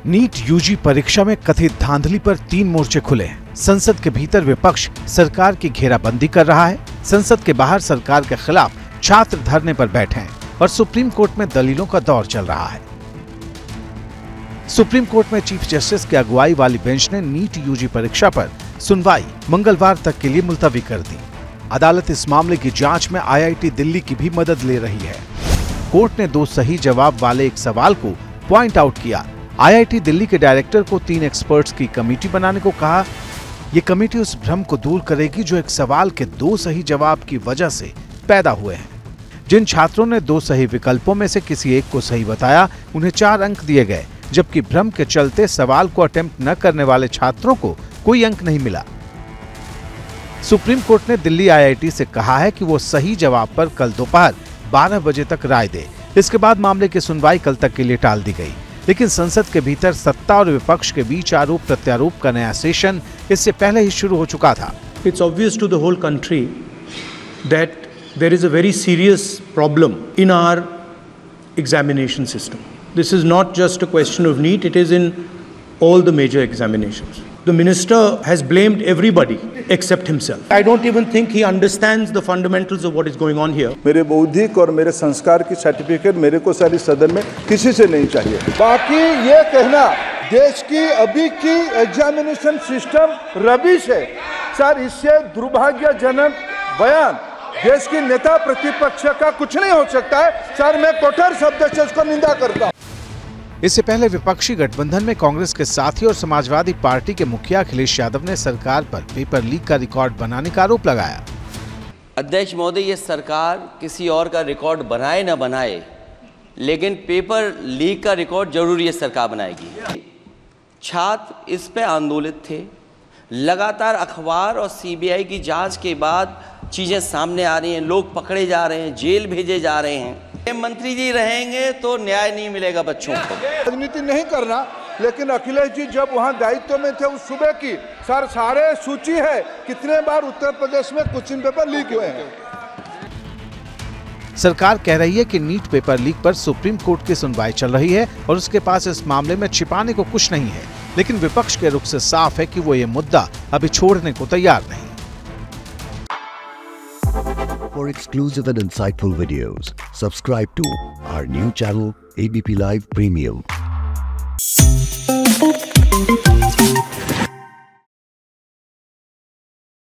NEET UG परीक्षा में कथित धांधली पर 3 मोर्चे खुले। संसद के भीतर विपक्ष सरकार की घेराबंदी कर रहा है, संसद के बाहर सरकार के खिलाफ छात्र धरने पर बैठे हैं और सुप्रीम कोर्ट में दलीलों का दौर चल रहा है। सुप्रीम कोर्ट में चीफ जस्टिस की अगुवाई वाली बेंच ने नीट यूजी परीक्षा पर सुनवाई मंगलवार तक के लिए मुलतवी कर दी। अदालत इस मामले की जांच में IIT दिल्ली की भी मदद ले रही है। कोर्ट ने 2 सही जवाब वाले एक सवाल को पॉइंट आउट किया। IIT दिल्ली के डायरेक्टर को 3 एक्सपर्ट्स की कमेटी बनाने को कहा। ये कमेटी उस भ्रम को दूर करेगी जो एक सवाल के 2 सही जवाब की वजह से पैदा हुए हैं। जिन छात्रों ने 2 सही विकल्पों में से किसी एक को सही बताया, उन्हें 4 अंक दिए गए, जबकि भ्रम के चलते सवाल को अटेम्प्ट न करने वाले छात्रों को कोई अंक नहीं मिला। सुप्रीम कोर्ट ने दिल्ली IIT से कहा है कि वो सही जवाब पर कल दोपहर 12 बजे तक राय दे। इसके बाद मामले की सुनवाई कल तक के लिए टाल दी गई। लेकिन संसद के भीतर सत्ता और विपक्ष के बीच आरोप प्रत्यारोप का नया सेशन इससे पहले ही शुरू हो चुका था। It's obvious to the whole country that there is a very serious problem in our examination system. This is not just a question of NEET, it is in all the major examinations. The minister has blamed everybody except himself. I don't even think he understands the fundamentals of what is going on here. मेरे बौद्धिक और मेरे संस्कार की certificate मेरे को सारी सदन में किसी से नहीं चाहिए। बाकी ये कहना देश की अभी की एग्जामिनेशन सिस्टम रबिश है सर, इससे दुर्भाग्यजनक बयान देश की नेता प्रतिपक्ष का कुछ नहीं हो सकता है सर। मैं कठोर शब्द से उसको निंदा करता हूँ। इससे पहले विपक्षी गठबंधन में कांग्रेस के साथी और समाजवादी पार्टी के मुखिया अखिलेश यादव ने सरकार पर पेपर लीक का रिकॉर्ड बनाने का आरोप लगाया। अध्यक्ष महोदय, ये सरकार किसी और का रिकॉर्ड बनाए न बनाए, लेकिन पेपर लीक का रिकॉर्ड जरूर ये सरकार बनाएगी। छात्र इस पे आंदोलित थे। लगातार अखबार और CBI की जांच के बाद चीजें सामने आ रही हैं, लोग पकड़े जा रहे हैं, जेल भेजे जा रहे हैं। मंत्री जी रहेंगे तो न्याय नहीं मिलेगा बच्चों को। राजनीति नहीं करना, लेकिन अखिलेश जी जब वहाँ दायित्व में थे उस सूबे की सर सारे सूची है कितने बार उत्तर प्रदेश में क्वेश्चन पेपर लीक हुए हैं। सरकार कह रही है कि नीट पेपर लीक पर सुप्रीम कोर्ट की सुनवाई चल रही है और उसके पास इस मामले में छिपाने को कुछ नहीं है, लेकिन विपक्ष के रुख से साफ है कि वो ये मुद्दा अभी छोड़ने को तैयार नहीं। For exclusive and insightful videos, subscribe to our new channel ABP Live Premium.